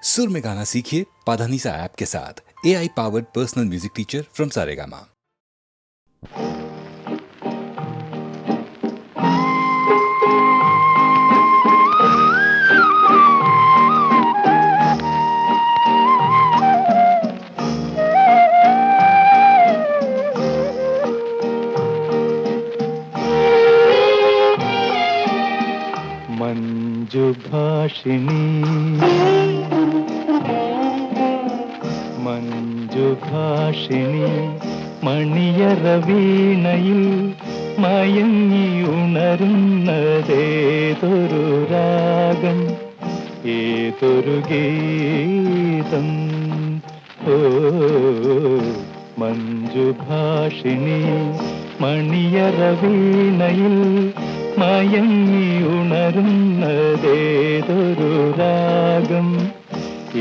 सुर में गाना सीखिए पाधानीसा ऐप के साथ। AI powered personal music teacher from Saregama. മഞ്ജുഭാഷിണി മഞ്ജുഭാഷിണി മണിയറ വീണയിൽ മയങ്ങി ഉണരുന്നതേതൊരു രാഗം, ഏതൊരു ഗീതം. ഓ മഞ്ജുഭാഷിണി മണിയറ വീണയിൽ മയങ്ങി ഉണരുന്നതേതൊരു രാഗം,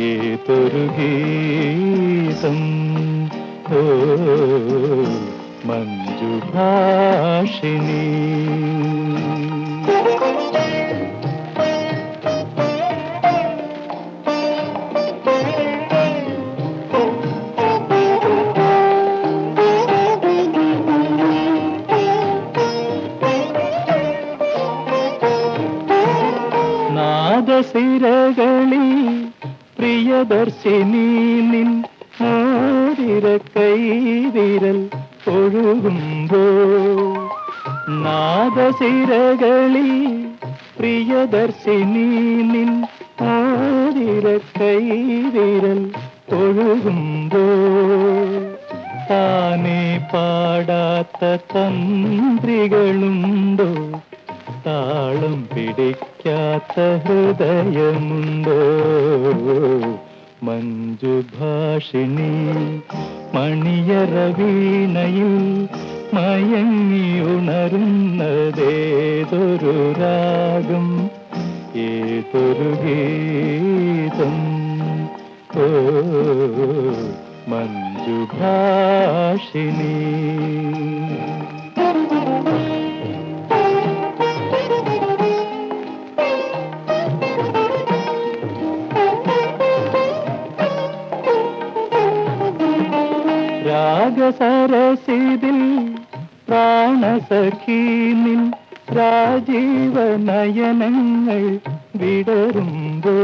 ഏതൊരു ഗീതം. ഓ മഞ്ജുഭാഷിണി. നാദസിരകളിൽ പ്രിയദർശിനി നിൻ മോതിര കൈവിരൽ ഒഴുകുമ്പോ, നാദസിരകളിൽ പ്രിയദർശിനി നിൻ മോതിര കൈവിരൽ ഒഴുകുമ്പോ, താനേ പാടാത്ത തന്ത്രികളുണ്ടോ, താളം പിടിക്കാത്ത ഹൃദയമുണ്ടോ. മഞ്ജുഭാഷിണി മണിയറ വീണയിൽ മയങ്ങി ഉണരുന്നതേതൊരു രാഗം, ഏതൊരു ഗീതം. ഓ മഞ്ജുഭാഷിണി. രാഗസരസിതിൽ പ്രാണസഖി നിൻ രാജീവനയനങ്ങൾ വിടരുമ്പോ,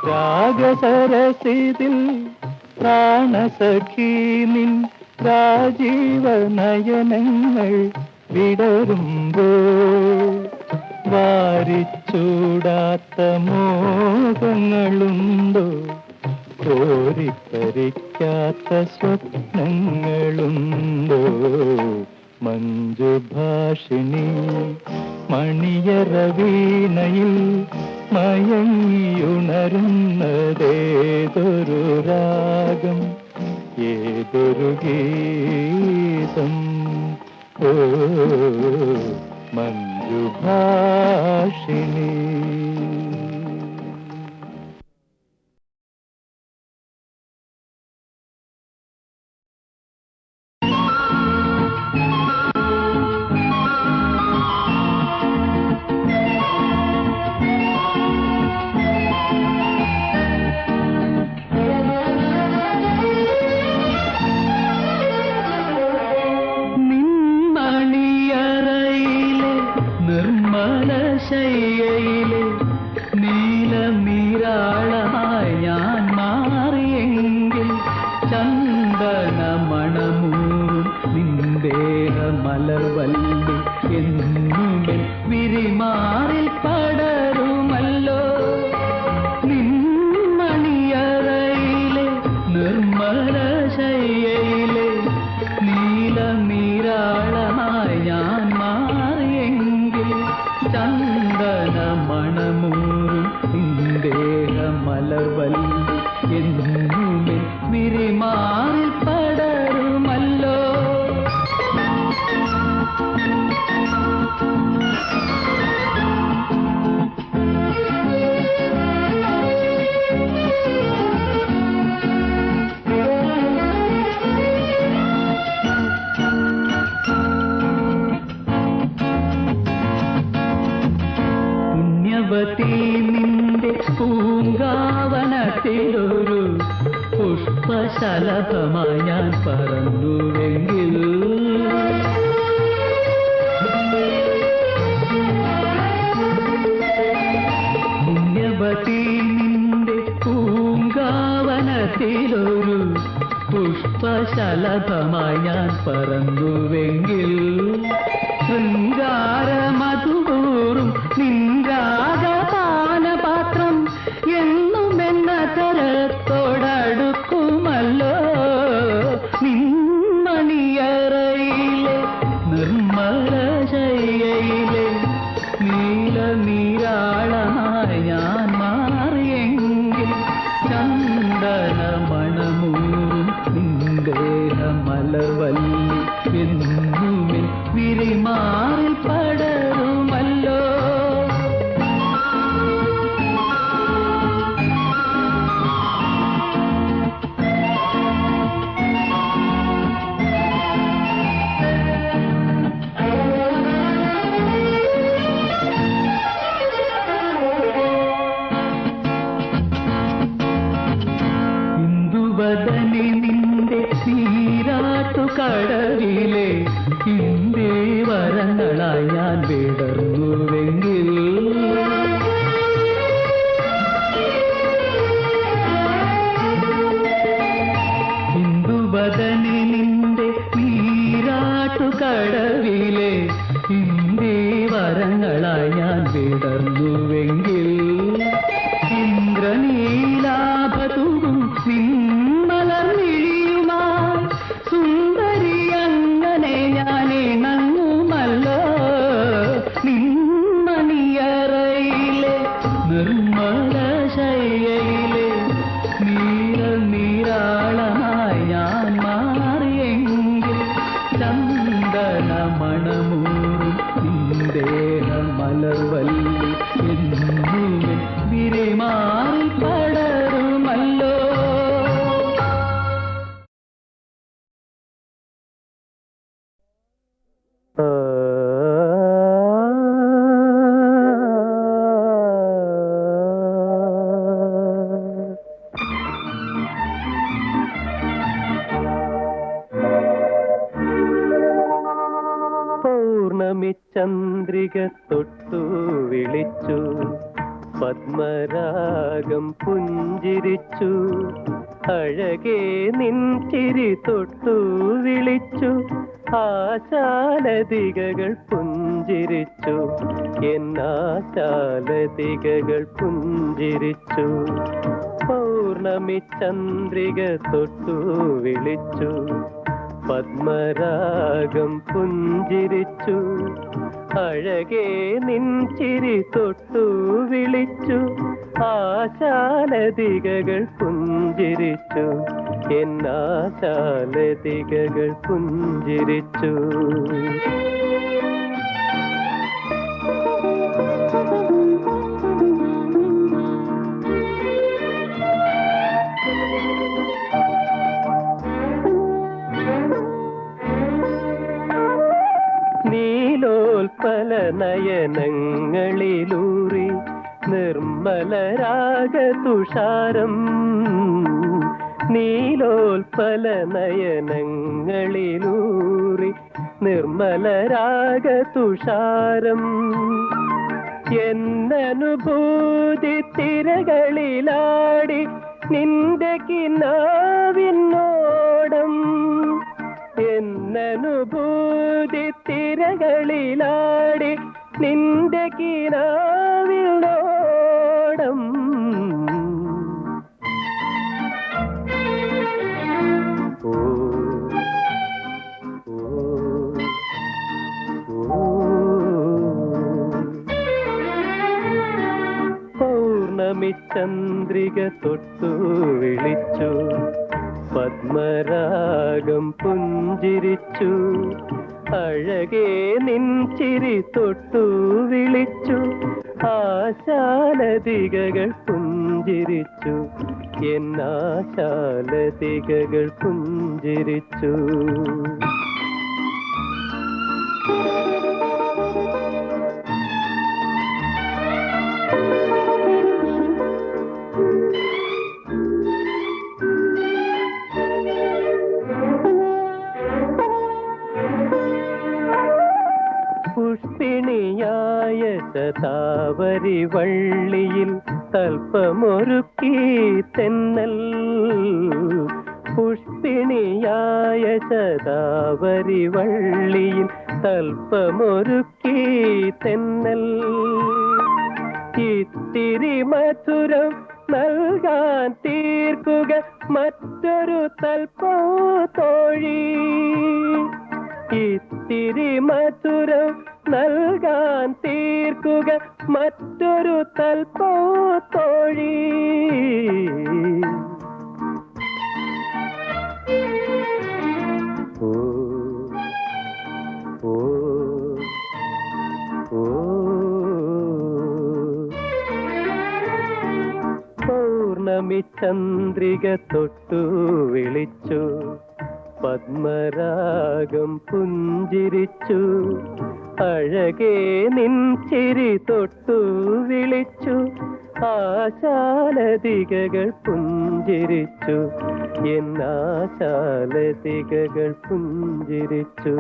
രാഗസരസിതിൽ പ്രാണസഖി നിൻ രാജീവനയനങ്ങൾ വിടരുമ്പോ, വാരിച്ചൂടാത്ത മോഹങ്ങളുണ്ടോ, കോരിപ്പറിക്കാത്ത സ്വപ്നങ്ങളുണ്ടോ. മഞ്ജുഭാഷിണി മണിയറ വീണയിൽ മയങ്ങിയുണരുന്നതേതൊരു രാഗം, ഏതൊരു ഗീതം. ഓ മഞ്ജുഭാഷിണി. ശയ്യയിലെ നീലമീരാളമായി ഞാൻ മാറിയെങ്കിൽ, ചന്ദന മണമൂറും നിന്ദേഹ മലർവല്ലി എന്നുമെൻ വിരിമാറിൽ പടരുമല്ലോ. നിൻമണിയറയിലെ നിർമ്മല ശയ്യയിലെ നീലമീരാളമായി ഞാൻ മാറിയെങ്കിൽ, ചന്ദന മണമൂറും നിന്ദേഹ മലർവല്ലി എന്നുമേ വിരിമാറിൽ പടരുമല്ലോ. പുണ്യവതി നിന്റെ പൂങ്ക പൂങ്കാവനത്തിലൊരു പുഷ്പശലഭമായി ഞാൻ പറന്നുവെങ്കിൽ പുണ്യവതി നിന്റെ പൂങ്കാവനത്തിലൊരു പുഷ്പശലഭമായി ഞാൻ പറന്നുവെങ്കിൽ ശൃംഗാരമധുപൂറും നിൻരാഗപാനപാത്രം എന്നും എന്ന തരത്തോടടുക്കുമല്ലോ നിന്മണിയറയിലെ നിർമ്മല ശയ്യയിലെ നീലനീരാളമായി ഞാൻ മാറിയെങ്കിൽ ചന്ദന മണമൂറും നിന്ദേഹമലവല്ലി എന്നുമേ വിരിമാറിൽ പടരുമല്ലോ ഇന്ദുവദനി നിന്റെ നീരാട്ടുകടവിലെ ഇന്ദേ വരങ്ങളായി ഞാൻ വിടർന്നുവെങ്കിൽ ഇന്ദുവദനി നിന്റെ നീരാട്ടുകടവിലെ ഇന്ദേ വരങ്ങളായി ഞാൻ വിടർന്നുവെങ്കിൽ ഇന്ദ്രനീലാഭതും നിന്മലർമിഴിയുമായി സുന്ദരി അങ്ങനെ ഞാൻ ഇണങ്ങുമല്ലോ നിന്മണിയറയിലെ നിർമ്മല ശയ്യയിലെ നീരാളമായി ഞാൻ മാറിയെങ്കിൽ ചന്ദന മണമൂറും നിന്ദേഹമലവല്ലി എന്നുമേ വിരിമാറിൽ പടരുമല്ലോ പൗർണമി ചന്ദ്രിക തൊട്ടു വിളിച്ചു പത്മരാഗം പുഞ്ചിരിച്ചു അഴകേ നിൻ ചിരി തൊട്ടു വിളിച്ചു ആശാലതികകൾ പുഞ്ചിരിച്ചു എന്നാശാലതികകൾ പുഞ്ചിരിച്ചു പൗർണമി ചന്ദ്രിക തൊട്ടു വിളിച്ചു പത്മരാഗം പുഞ്ചിരിച്ചു അഴകേ നിൻ ചിരി തൊട്ടു വിളിച്ചു ആശാലതികകൾ പുഞ്ചിരിച്ചു എന്നാശാലതികകൾ പുഞ്ചിരിച്ചു നീലോൽപല നയനങ്ങളിലൂറി നിർമ്മലരാഗതുഷാരം നീലോൽപല നയനങ്ങളിലൂറി നിർമ്മലരാഗതുഷാരം എന്നനുഭൂതി തിരകളിലാടി നിന്റെ കിനാവിനോടം എന്നനുഭൂതി തിരകളിലാടി നിന്റെ കിനാവിനോടം ഓ ഓ ഓ പൗർണമി ചന്ദ്രിക തൊട്ടു വിളിച്ചു പത്മരാഗം പുഞ്ചിരിച്ചു അഴകേ നിൻ ചിരി തൊട്ടു വിളിച്ചു ആശാലതികകൾ പുഞ്ചിരിച്ചു എന്നാശാലതികകൾ പുഞ്ചിരിച്ചു ശതാവരി വള്ളിയിൽ തൽപ്പമൊരുക്കി തെന്നൽ പുഷ്പിണിയായ ശതാവരി വള്ളിയിൽ തൽപ്പമൊരുക്കി തെന്നൽ ഇത്തിരി മധുരം നൽകാൻ തീർക്കുക മറ്റൊരു തൽപ്പോ തോഴി ഇത്തിരി മധുരം നൽകാൻ തീർക്കുക മറ്റൊരു തൽപ്പോ തോഴി ഓ ഓ ഓ പൗർണമി ചന്ദ്രിക തൊട്ടു വിളിച്ചു പത്മരാഗം പുഞ്ചിരിച്ചു അഴകേ നിൻ ചിരി തൊട്ടു വിളിച്ചു ആശാലതികകൾ പുഞ്ചിരിച്ചു എന്നാശാലതികകൾ പുഞ്ചിരിച്ചു.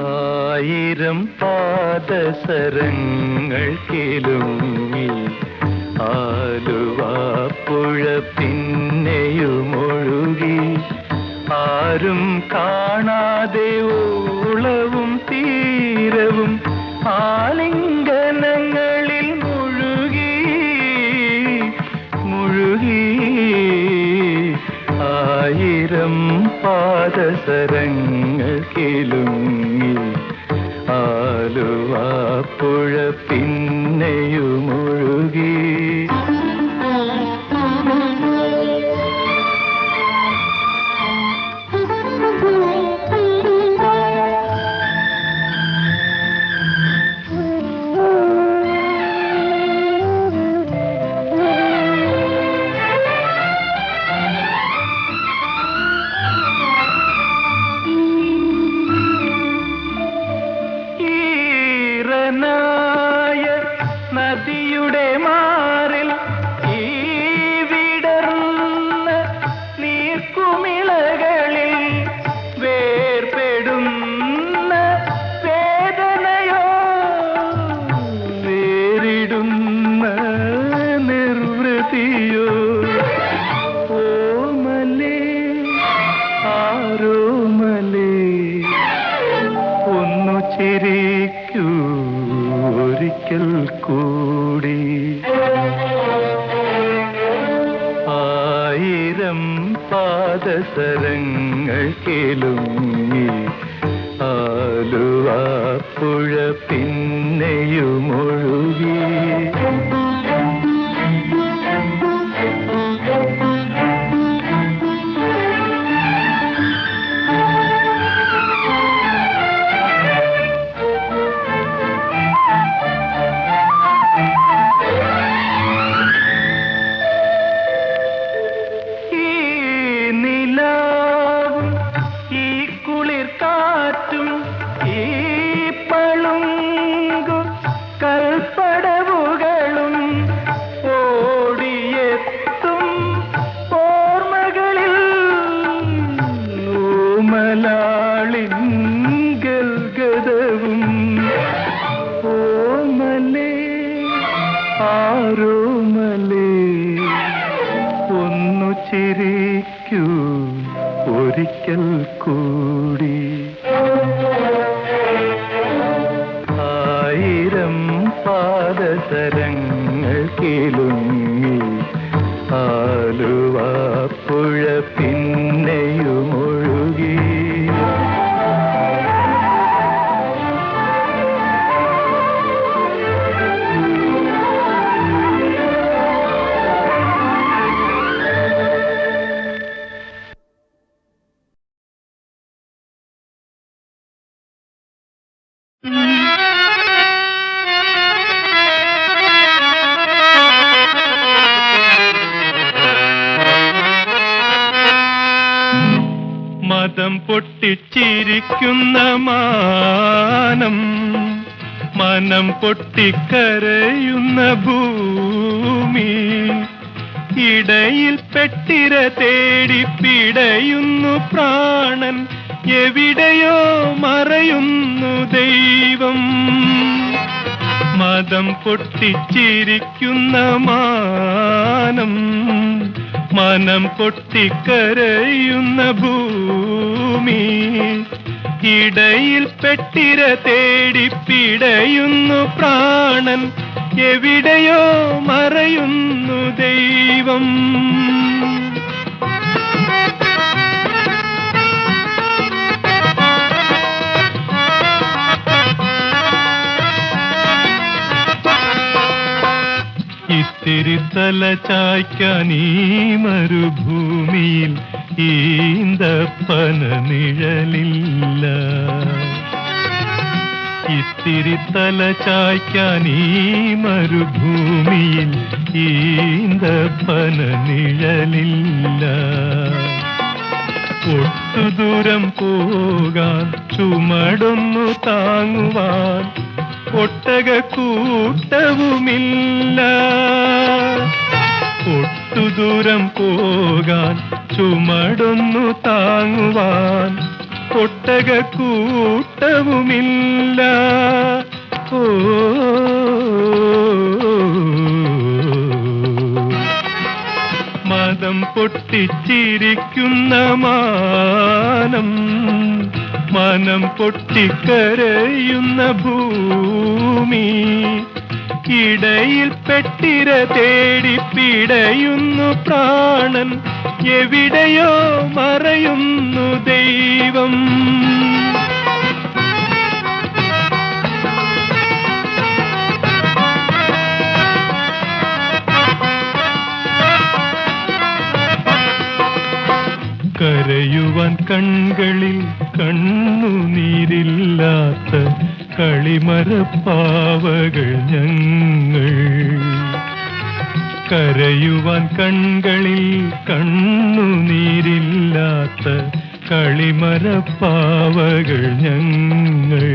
ആയിരം പാദസരങ്ങൾ കിലുങ്ങി ആലുവാപ്പുഴ പിന്നെയുമൊഴുകി ആരും കാണാതെ ഓളവും തീരവും ആലിംഗനങ്ങളിൽ മുഴുകി മുഴുകി ആയിരം പാദസരങ്ങൾ കിലുങ്ങി ആലുവാപ്പുഴ പിന്നെയുമൊഴുകി. നദിയുടെ മാറിൽ ഈ വിടർന്ന നീർക്കുമിളകളിൽ വേർപെടുന്ന വേദനയോ വേറിടുന്ന നിർവൃതിയോ ഓമലേ ആരോമലേ ഒന്നു ചിരിക്കൂ ഒരിക്കൽ കൂടി. ആയിരം പാദസരങ്ങൾ കിലുങ്ങി ആലുവാപ്പുഴ പിന്നെയുമൊഴുകി. ആരോമലേ ഒന്നു ചിരിക്കൂ ഒരിക്കൽ കൂടി. ആയിരം പാദസരങ്ങൾ കിലുങ്ങി ആലുവാപ്പുഴ പിന്നെയുമൊഴുകി. മദം പൊട്ടിച്ചിരിക്കുന്ന മാനം, മനം പൊട്ടിക്കരയുന്ന ഭൂമി, ഇടയിൽ പെട്ടിര തേടി പിടയുന്നു പ്രാണൻ, എവിടെയോ മറയുന്നു ദൈവം. മദം പൊട്ടിച്ചിരിക്കുന്ന മാനം, മനം പൊട്ടിക്കരയുന്ന ഭൂമി, ഇടയിൽ പെട്ടിര തേടി പിടയുന്നു പ്രാണൻ, എവിടെയോ മറയുന്നു ദൈവം. ഇത്തിരി തല ചായ്ക്കാൻ ഈ മരുഭൂമിയിൽ ഈന്തപ്പന നിഴലില്ല. ഇത്തിരി തല ചായ്ക്കാൻ ഈ മരുഭൂമിയിൽ ഈന്തപ്പന നിഴലില്ല. ഒട്ടുദൂരം പോകാൻ ചുമടൊന്നു താങ്ങുവാൻ ഒട്ടകക്കൂട്ടവുമില്ല. ഒട്ടുദൂരം പോകാൻ ചുമടൊന്നു താങ്ങുവാൻ ഒട്ടകക്കൂട്ടവുമില്ല. ഓ മദം പൊട്ടിച്ചിരിക്കുന്ന മാനം, മനം പൊട്ടിക്കരയുന്ന ഭൂമി, ഇടയിൽ പെട്ടിര തേടി പിടയുന്നു പ്രാണൻ, എവിടെയോ മറയുന്നു ദൈവം. കരയുവാൻ കൺകളിൽ കണ്ണുനീരില്ലാത്ത കളിമരപ്പാവകൾ ഞങ്ങൾ. കരയുവാൻ കൺകളിൽ കണ്ണുനീരില്ലാത്ത കളിമരപ്പാവകൾ ഞങ്ങൾ.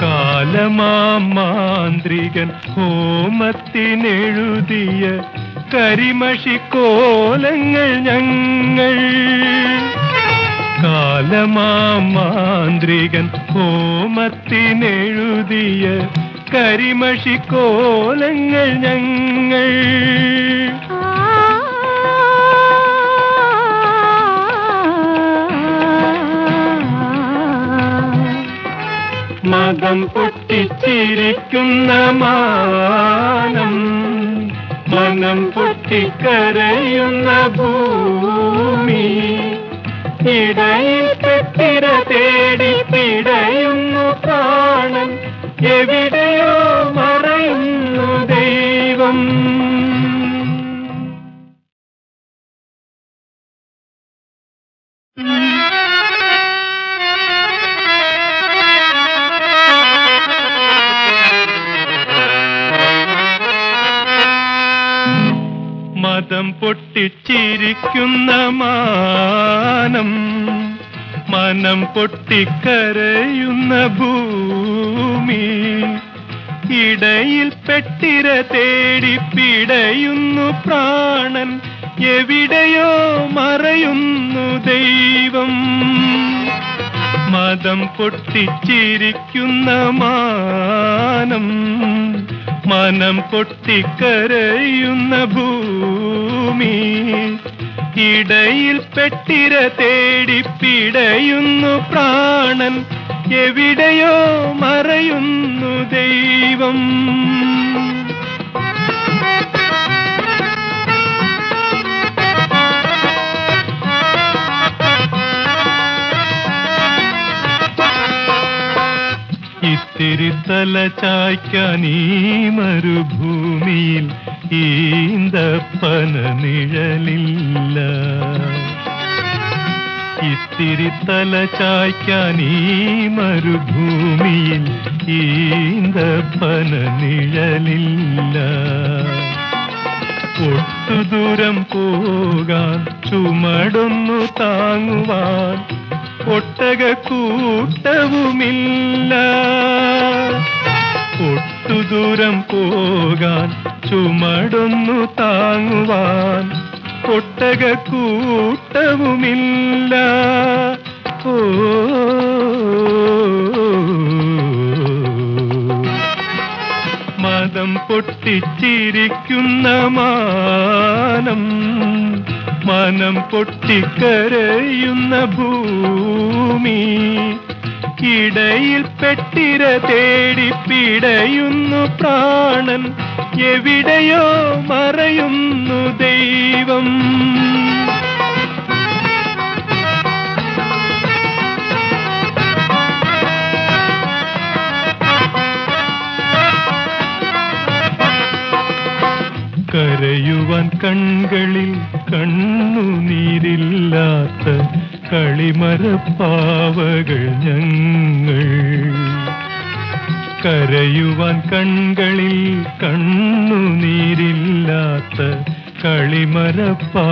കാലമാന്ത്രികൻ ഹോമത്തിനെഴുതിയ കരിമഷിക്കോലങ്ങൾ ഞങ്ങൾ. കാലമാന്ത്രികൻ ഹോമത്തിനെഴുതിയ കരിമഷിക്കോലങ്ങൾ ഞങ്ങൾ. മദം പൊട്ടിച്ചിരിക്കുന്ന മാനം, മനം പൊട്ടിക്കരയുന്ന ഭൂമി, ഇടയിൽ പെട്ടിര തേടി പിടയുന്നു പ്രാണൻ, എവിടെയോ മറയുന്നു ദൈവം. മദം പൊട്ടിച്ചിരിക്കുന്ന മാനം, മനം പൊട്ടിക്കരയുന്ന ഭൂമി, ഇടയിൽ പെട്ടിര തേടി പിടയുന്നു പ്രാണൻ, എവിടെയോ മറയുന്നു ദൈവം. മദം പൊട്ടിച്ചിരിക്കുന്ന മാനം, മനം പൊട്ടിക്കരയുന്ന ഭൂമി, ഇടയിൽ പെട്ടിര തേടി പിടയുന്നു പ്രാണൻ, എവിടെയോ മറയുന്നു ദൈവം. ഇത്തിരി തല ചായ്ക്കാൻ ഈ മരുഭൂമിയിൽ ഈന്തപ്പന നിഴലില്ല. ഇത്തിരി തല ചായ്ക്കാൻ ഈ മരുഭൂമിയിൽ ഈന്തപ്പന നിഴലില്ല. ഒട്ടു ദൂരം പോകാൻ ചുമടൊന്നു താങ്ങുവാൻ ഒട്ടകക്കൂട്ടവുമില്ല. ഒട്ടു ദൂരം പോകാൻ ചുമടൊന്നു താങ്ങുവാൻ ഒട്ടകക്കൂട്ടവുമില്ല. ഓ മതം പൊട്ടിച്ചിരിക്കുന്ന മാനം, മനം പൊട്ടിക്കരയുന്ന ഭൂമി, ഇടയിൽ പെട്ടിര തേടി പിടയുന്നു പ്രാണൻ, എവിടെയോ മറയുന്നു ദൈവം. കരയുവാൻ കൺകളിൽ കണ്ണുനീരില്ലാത്ത കളിമരപ്പാവകൾ ഞങ്ങൾ. കരയുവാൻ കൺകളിൽ കണ്ണുനീരില്ലാത്ത കളിമരപ്പാവകൾ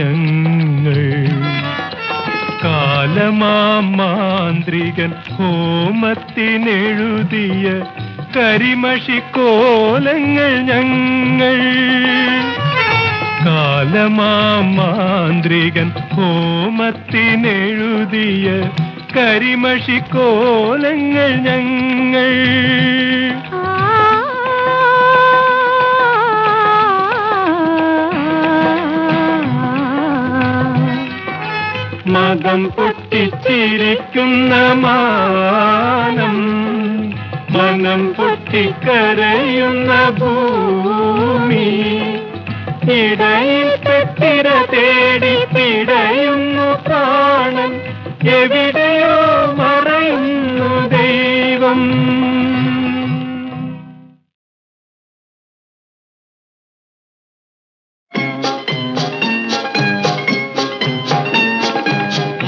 ഞങ്ങൾ. കാലമാന്ത്രികൻ ഹോമത്തിനെഴുതിയ കരിമഷിക്കോലങ്ങൾ ഞങ്ങൾ. കാലമാന്ത്രികൻ ഹോമത്തിനെഴുതിയ കരിമഷിക്കോലങ്ങൾ ഞങ്ങൾ. മതം പൊട്ടിച്ചിരിക്കുന്ന മാനം, മനം പൊട്ടിക്കരയുന്ന ഭൂമി, ഇടയിൽ പെട്ടിര തേടി പിടയുന്നു പ്രാണൻ, എവിടെയോ മറയുന്നു ദൈവം.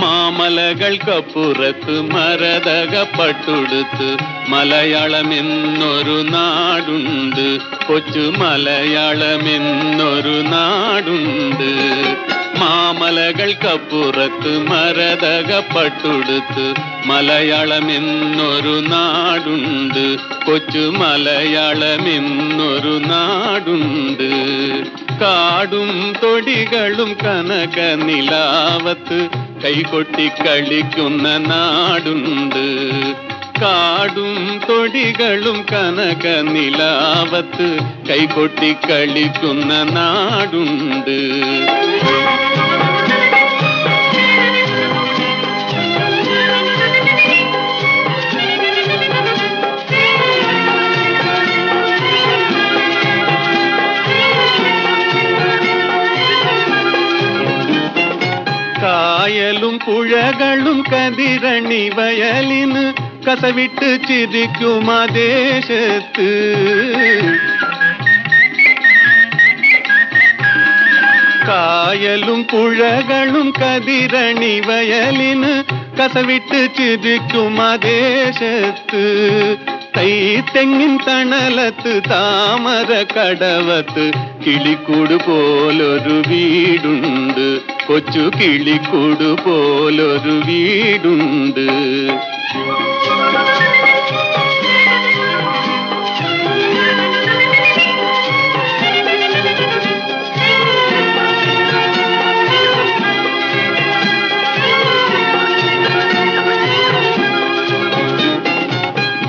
മാമലകൾക്കപ്പുറത്ത് മരതകപ്പട്ടുടുത്ത് മലയാളമെന്നൊരു നാടുണ്ട്, കൊച്ചു മലയാളമെന്നൊരു നാടുണ്ട്. മാമലകൾക്കപ്പുറത്ത് മരതകപ്പട്ടുടുത്ത് മലയാളമെന്നൊരു നാടുണ്ട്, കൊച്ചു മലയാളമെന്നൊരു നാടുണ്ട്. കാടും തൊടികളും കനക നിലാവത്ത് കൈകൊട്ടിക്കളിക്കുന്ന നാടുണ്ട്. കാടും തൊടികളും കനക നിലാവത്ത് കൈകൊട്ടിക്കളിക്കുന്ന നാടുണ്ട്. കായലും പുഴകളും കതിരണി വയലിന് കസവിട്ട് ചിരിക്കും ആ ദേശത്ത്. കായലും പുഴകളും കതിരണി വയലിന് കസവിട്ട് ചിരിക്കും ആ ദേശത്ത്. തൈത്തെങ്ങിൻ തണലത്ത് താമര കടവത്ത് കിളിക്കൂട് പോലൊരു വീടുണ്ട്, കൊച്ചു കിളിക്കൂട് പോലൊരു വീടുണ്ട്.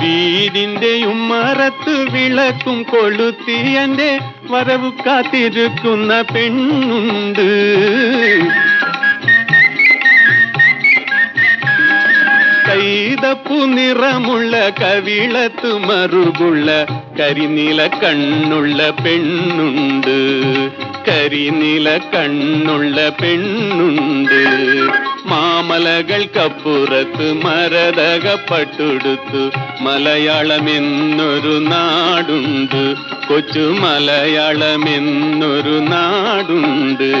വീടിന്റെ ഉമ്മറത്ത് വിളക്കും കൊളുത്തി എന്റെ വരവു കാത്തിരിക്കുന്ന പെണ്ണുണ്ട്. കൈതപ്പു നിറമുള്ള കവിളത്ത് മറുകുള്ള കരിനീല കണ്ണുള്ള പെണ്ണുണ്ട്, കരിനീല കണ്ണുള്ള പെണ്ണുണ്ട്. മാമലകൾക്കപ്പുറത്ത് മരതകപ്പട്ടുടുത്തു മലയാളമെന്നൊരു നാടുണ്ട്, കൊച്ചു മലയാളമെന്നൊരു നാടുണ്ട്.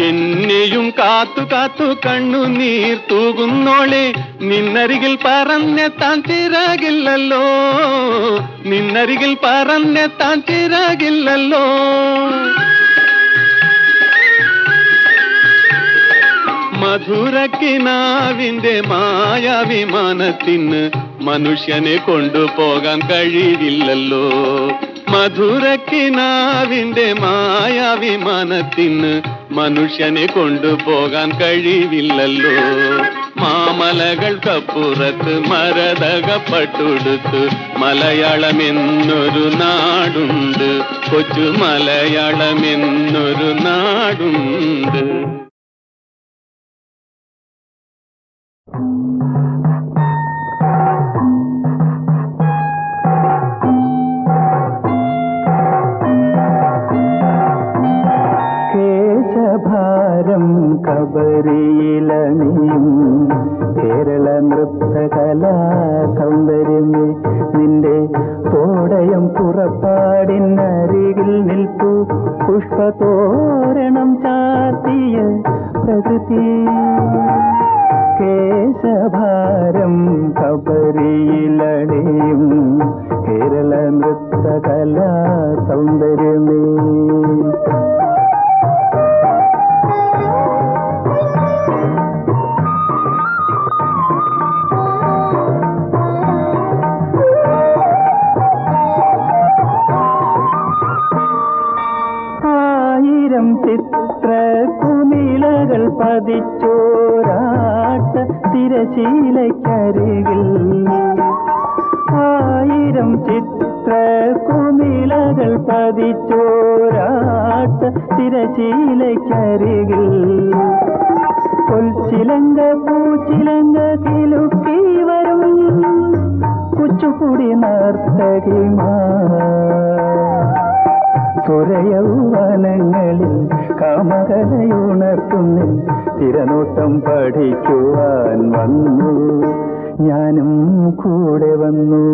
എന്നെയും കാത്തു കാത്തു കണ്ണുനീർ തൂകുന്നോളെ നിന്നരികിൽ പറഞ്ഞെത്താൻ ചിറകില്ലല്ലോ, നിന്നരികിൽ പറഞ്ഞെത്താൻ ചിറകില്ലല്ലോ. മധുരക്കിനാവിന്റെ മായാവിമാനത്തിന് മനുഷ്യനെ കൊണ്ടുപോകാൻ കഴിയില്ലല്ലോ, മധുരക്കിനാവിന്റെ മായാവിമാനത്തിന് മനുഷ്യനെ കൊണ്ടുപോകാൻ കഴിവില്ലല്ലോ. മാമലകൾക്കപ്പുറത്ത് മരതകപ്പട്ടുടുത്ത് മലയാളമെന്നൊരു നാടുണ്ട്, കൊച്ചു മലയാളമെന്നൊരു നാടുണ്ട്. കേശഭാരം കബരിയിലണിയും കേരള നൃത്തകലാ സൗന്ദര്യമേ, നിന്റെ തോടയം പുറപ്പാടിനരികിൽ നിൽപ്പു പുഷ്പതോരണം ചാർത്തിയ പ്രകൃതി. കേശഭാരം കബരിയിലണിയും കേരള നൃത്തകലാ സൗന്ദര്യമേ. ചിത്രകുമിളകൾ പതിച്ചോരാട്ട തിരശീലക്കരികിൽ, ആയിരം ചിത്രകുമിളകൾ പതിച്ചോരാട്ട തിരശീലക്കരികിൽ, പൊൽച്ചിലങ്ക പൂച്ചിലങ്ക കിലുക്കി വരും കുച്ചുപുടി നർത്തകിമാർ. സുരയൗവനങ്ങളിൽ കാമകലയുണർത്തുന്നിൽ തിരനോട്ടം പഠിക്കുവാൻ വന്നു, ഞാനും കൂടെ വന്നു.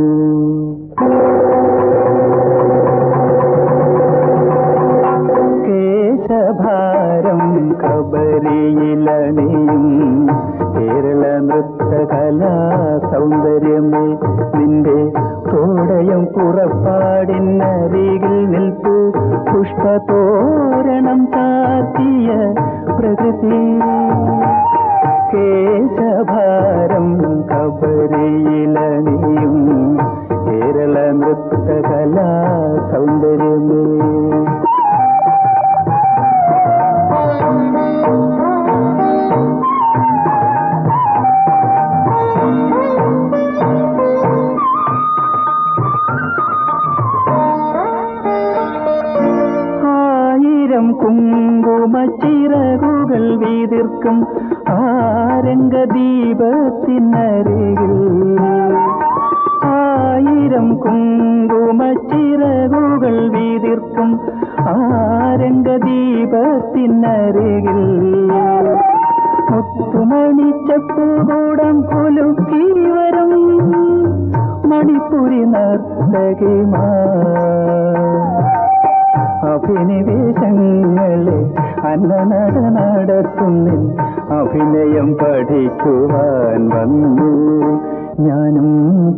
കേശഭാരം കബരിയിലണിയും കേരള നൃത്തകലാ സൗന്ദര്യമേ, നിന്റെ തോടയം പുറപ്പാടിനരികിൽ നിൽപ്പു പുഷ്പതോരണം ചാർത്തിയ പ്രകൃതി. കേശഭാരം കബരിയിലണിയും കേരള നൃത്തകലാ സൗന്ദര്യമേ. കുങ്കുമച്ചിറകുകൾ വീതിർക്കും ആരംഗദീപത്തിനരികിൽ, ആയിരം കുങ്കുമച്ചിറകുകൾ വീതിർക്കും ആരംഗദീപത്തിനരികിൽ, മുത്തുമണിച്ചപ്പൂകൂടം കുലുക്കി വരും മണിപ്പുരി നർത്തകിമാർ. അഭിനിവേശങ്ങളെ അന്നനട നടത്തുന്നിൽ അഭിനയം പഠിക്കുവാൻ വന്നു, ഞാനും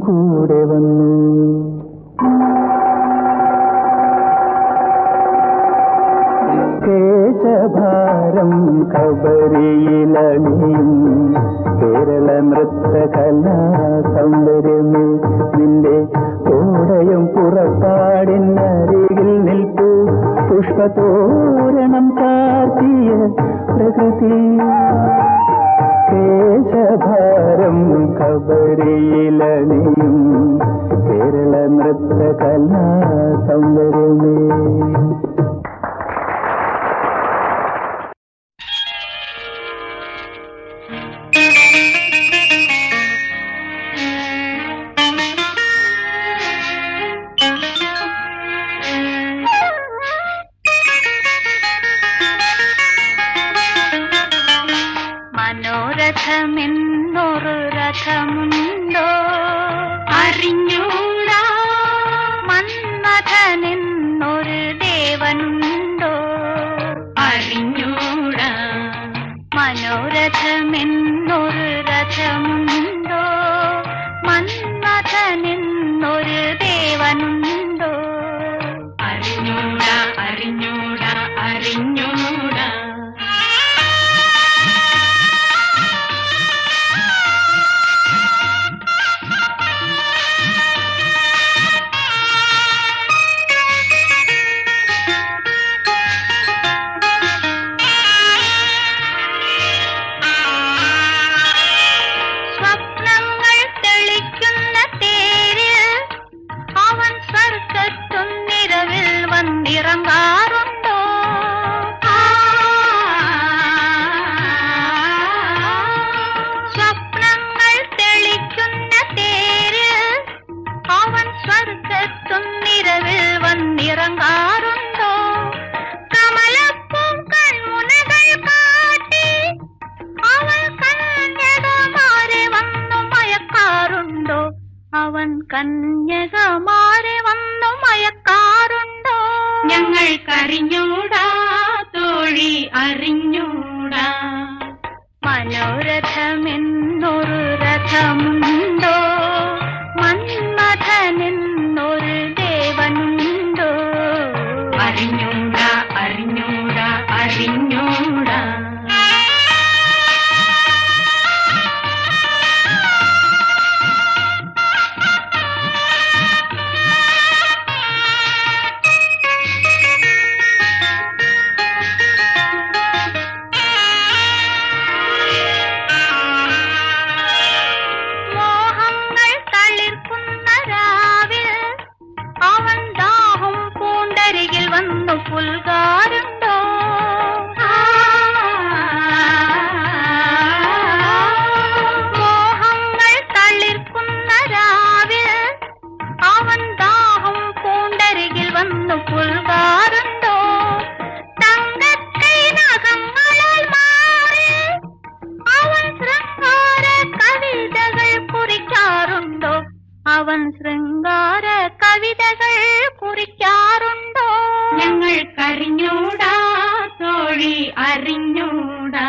കൂടെ വന്നു. കേശഭാരം കബരിയിലണിയും കേരള നൃത്തകലാ സൗന്ദര്യമേ, നിന്റെ തോടയം പുറപ്പാടിനരികിൽ നിൽപ്പു പുഷ്പതോരണം ചാർത്തിയ പ്രകൃതി. കേശഭാരം കബരിയിലണിയും കേരള നൃത്തകലാ സൗന്ദര്യമേ. മനോരഥമെന്നൊരു രഥമുണ്ടോ അറിഞ്ഞൂടാ, മന്മഥനെന്നൊരു ദേവനുണ്ടോ അറിഞ്ഞൂടാ, മനോരഥമെന്നൊരു രഥമുണ്ടോ, മന്മഥനെന്നൊരു ദേവനുണ്ടോ? അറിഞ്ഞൂടാ അറിഞ്ഞൂടാ അറിഞ്ഞൂടാ. സ്വപ്നങ്ങൾ തെളിക്കുന്ന തേരിൽ അവൻ സ്വർഗത്തും നിറവിൽ വന്നിറങ്ങാറുണ്ടോ? സ്വപ്നങ്ങൾ തെളിക്കുന്ന തേരിൽ അവൻ സ്വർഗത്തും നിറവിൽ വന്നിറങ്ങാറുണ്ടോ? കമലപ്പൂം കൺമുനകൾ കാട്ടി അവൻ കന്യകമാരെ വന്നു മയക്കാറുണ്ടോ? അവൻ കന്യകമാരെ വന്നു മയക്കാറുണ്ടോ? ഞങ്ങൾക്കറിഞ്ഞൂടാ തോഴി അറിഞ്ഞൂടാ. മനോരഥമെന്നൊരു രഥമുണ്ടോ, മന്മഥനെന്നൊരു ദേവനുണ്ടോ? അറിഞ്ഞൂടാ അറിഞ്ഞൂടാ അറിഞ്ഞൂടാ. മോഹങ്ങൾ തളിർക്കുന്ന രാവിൽ അവൻ ദാഹം പൂണ്ടരികിൽ വന്നു പുൽകാറുണ്ടോ? മോഹങ്ങൾ തളിർക്കുന്ന രാവിൽ അവൻ ദാഹം പൂണ്ടരികിൽ വന്നു പുൽകാറുണ്ടോ? തങ്കക്കൈ നഖങ്ങളാൽ മാറി അവൻ ശൃംഗാര കവിതകൾ കുറിക്കാറുണ്ടോ? അവൻ ശൃംഗാര കവിതകൾ കുറിക്കാറുണ്ടോ? ഞങ്ങൾക്കറിഞ്ഞൂടാ തോഴി അറിഞ്ഞൂടാ.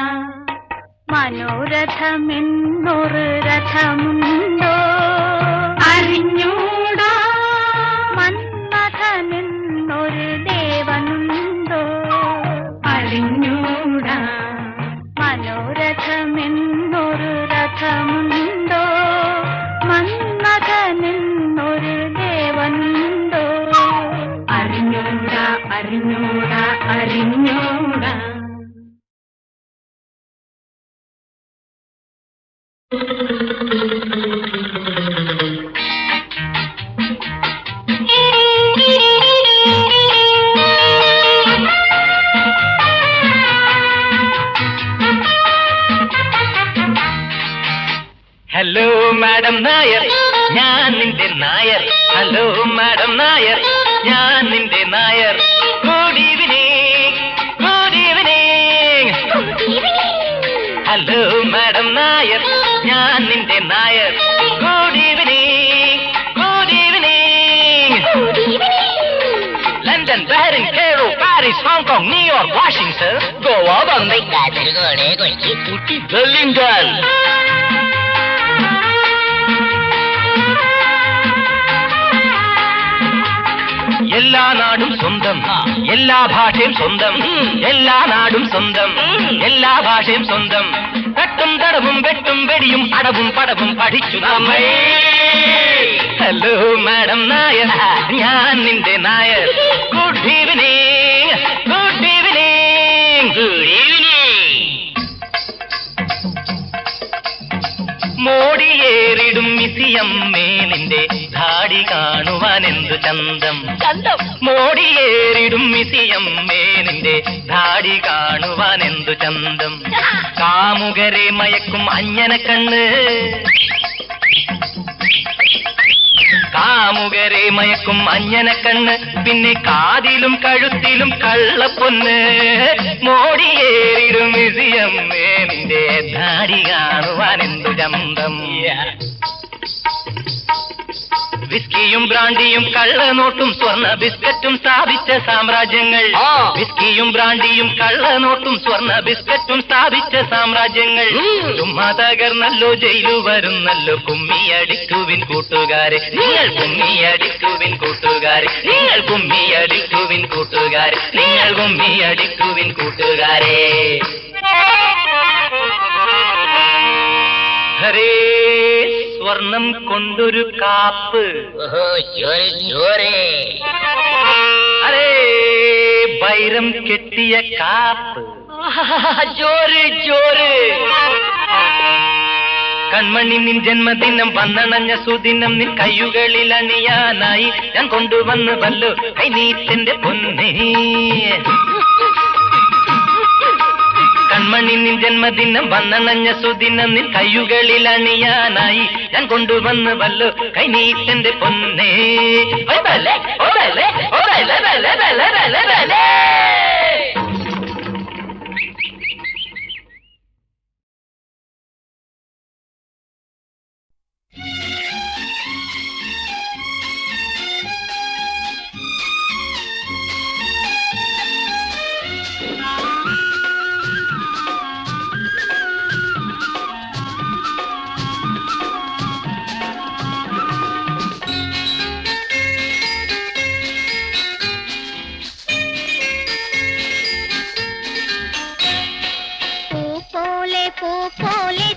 മനോരഥമെന്നൊരു രഥമുണ്ടോ, അറിഞ്ഞൂടാ. മന്മഥനെന്നൊരു ദേവനുണ്ടോ? അറിഞ്ഞൂടാ. മനോരഥമെന്നൊരു രഥമുണ്ടോ, മന്മഥനെന്നൊരു ദേവനുണ്ടോ? അറിഞ്ഞൂടാ അറിഞ്ഞൂടാ അറിഞ്ഞൂടാ. ഹലോ മാഡം നായർ, ഞാൻ നിന്റെ നായർ. ഹലോ മാഡം നായർ, ഞാൻ നിന്റെ Nair. Good evening, good evening. Hello madam Nair, ഞാൻ നിന്റെ Nair. Good evening, good evening. London, Bahrain, Cairo, Paris, Hong Kong, New York, Washington, Goa, Bombay, Ooty, Wellington. എല്ലാ നാടും സ്വന്തം, എല്ലാ ഭാഷയും സ്വന്തം. എല്ലാ നാടും സ്വന്തം, എല്ലാ ഭാഷയും സ്വന്തം. തട്ടും തടവും വെട്ടും വെടിയും അടവും പടവും പഠിച്ചു നമ്മൾ. ഹലോ മാഡം നായർ, ഞാൻ നിന്റെ Nair. Good evening, good evening, good evening. മോടിയേറിടും മിസിയമ്മേ നിന്റെ ധാടി കാണുവാൻ എന്തു ചന്തം. മോടിയേറിടും മിസിയമ്മേ നിന്റെ ധാടി കാണുവാൻ എന്തു ചന്തം. കാമുകരെ മയക്കും അഞ്ഞന കണ്ണ്, കാമുകരെ മയക്കും അഞ്ഞന കണ്ണ്. പിന്നെ കാതിലും കഴുത്തിലും കള്ളപ്പൊന്ന്. മോടിയേറിടും മിസിയമ്മേ നിന്റെ ധാടി കാണുവാൻ എന്തു ചന്തം. വിസ്കിയും ബ്രാൻഡിയും കള്ളനോട്ടും സ്വർണ്ണ ബിസ്ക്കറ്റും സ്ഥാപിച്ച സാമ്രാജ്യങ്ങൾ. വിസ്കിയും ബ്രാൻഡിയും കള്ളനോട്ടും സ്വർണ്ണ ബിസ്ക്കറ്റും സ്ഥാപിച്ച സാമ്രാജ്യങ്ങൾ. ചുമ്മാ തകർന്നല്ലോ ജയിലു വരുന്നല്ലോ. കുമ്മിയടിക്കുവിൻ കൂട്ടുകാരെ, നിങ്ങൾ കുമ്മിയടിക്കുവിൻ കൂട്ടുകാരെ, നിങ്ങൾ കുമ്മിയടിക്കുവിൻ കൂട്ടുകാരെ, നിങ്ങൾ കുമ്മിയടിക്കുവിൻ കൂട്ടുകാരെ. ഹരേ സ്വർണം കൊണ്ടൊരു കാപ്പ്, അരേ വൈരം കെട്ടിയ കാപ്പ്, ജോറ് ജോറ്. കൺമണി നിൻ ജന്മദിനം വന്നണഞ്ഞ സുദിനം നിൻ കയ്യുകളിൽ അണിയാനായി ഞാൻ കൊണ്ടുവന്ന് വല്ലോ കൈനീറ്റന്റെ പൊന്നേ. കൺമണി നിൻ ജന്മദിനം വന്നണഞ്ഞ സുദിനം നിൻ കയ്യുകളിൽ അണിയാനായി ഞാൻ കൊണ്ടുവന്ന് വല്ലോ കൈനീറ്റന്റെ പൊന്നേ. പൂ പോലെ